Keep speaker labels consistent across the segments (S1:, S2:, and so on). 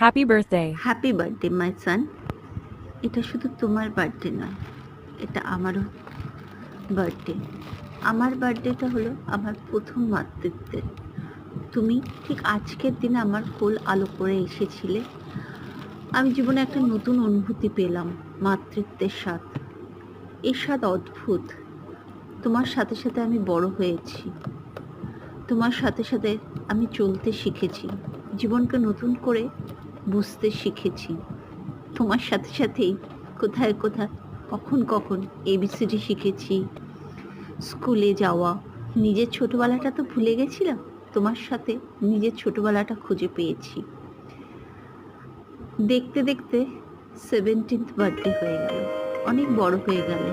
S1: Happy birthday.
S2: Happy birthday my son. এটা শুধু তোমার বার্থডে নয়, এটা আমারও বার্থডে। আমার বার্থডেটা হলো আমার প্রথম মাতৃত্বের। তুমি ঠিক আজকের দিনে আমার কোল আলো করে এসেছিলে। আমি জীবনে একটা নতুন অনুভূতি পেলাম, মাতৃত্বের স্বাদ। এই স্বাদ অদ্ভুত। তোমার সাথে সাথে আমি বড় হয়েছি, তোমার সাথে সাথে আমি চলতে শিখেছি, জীবনকে নতুন করে বুঝতে শিখেছি। তোমার সাথে সাথেই কোথায় কোথায় কখন কখন এবিসিডি শিখেছি, স্কুলে যাওয়া। নিজের ছোটোবেলাটা তো ভুলে গেছিলাম, তোমার সাথে নিজের ছোটোবেলাটা খুঁজে পেয়েছি। দেখতে দেখতে 17th বার্থডে হয়ে গেল, অনেক বড় হয়ে গেল।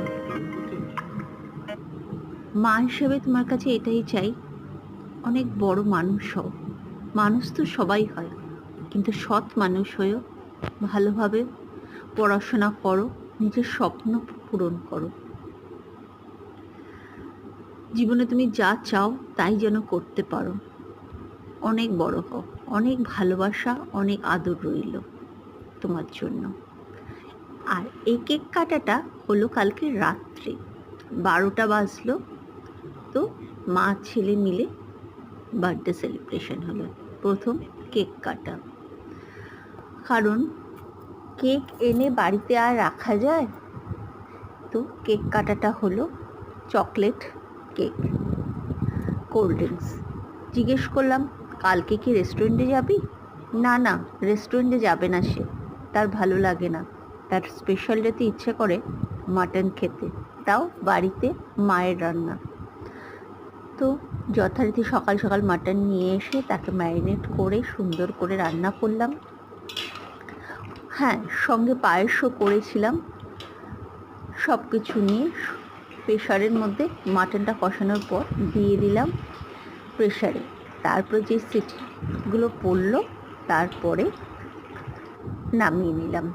S2: মা হিসেবে তোমার কাছে এটাই চাই, অনেক বড় মানুষ হও। মানুষ তো সবাই হয়, কিন্তু সৎ মানুষ হয়েও ভালোভাবে পড়াশোনা করো, নিজের স্বপ্ন পূরণ করো। জীবনে তুমি যা চাও তাই যেন করতে পারো। অনেক বড় হও। অনেক ভালোবাসা, অনেক আদর রইল তোমার জন্য। আর এই কেক কাটাটা হলো কালকে রাত্রে 12টা বাজলো, তো মা ছেলে মিলে বার্থডে সেলিব্রেশন হলো, প্রথম কেক কাটা। কারণ কেক এনে বাড়িতে আর রাখা যায়? তো কেক কাটাটা হলো চকলেট কেক, কোল্ড ড্রিঙ্কস। জিজ্ঞেস করলাম, কালকে কি রেস্টুরেন্টে যাবি? না না, রেস্টুরেন্টে যাবে না সে, তার ভালো লাগে না। তার স্পেশাল ডেতে ইচ্ছে করে মাটন খেতে, তাও বাড়িতে মায়ের রান্না। তো যথারীতি সকাল সকাল মাটন নিয়ে এসে তাকে ম্যারিনেট করে সুন্দর করে রান্না করলাম। হ্যাঁ, সঙ্গে পায়েসও করেছিলাম। সব কিছু নিয়ে প্রেশারের মধ্যে মাটনটা কষানোর পর দিয়ে দিলাম প্রেশারে। তারপর যে সিটিগুলো পড়লো তারপরে নামিয়ে নিলাম।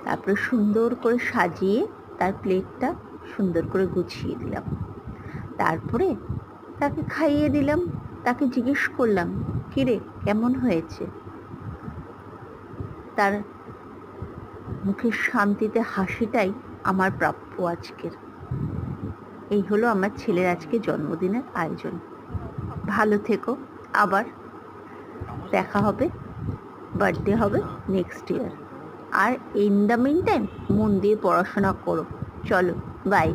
S2: তারপরে সুন্দর করে সাজিয়ে তার প্লেটটা সুন্দর করে গুছিয়ে দিলাম। তারপরে তাকে খাইয়ে দিলাম। তাকে জিজ্ঞেস করলাম, কিরে কেমন হয়েছে? তার মুখের শান্তিতে হাসিটাই আমার প্রাপ্য আজকের। এই হলো আমার ছেলের আজকে জন্মদিনের আয়োজন। ভালো থেকো, আবার দেখা হবে, বার্থডে হবে নেক্সট ইয়ার। আর ইন দ্য মিন টাইম মন দিয়ে পড়াশোনা করো। চলো, বাই।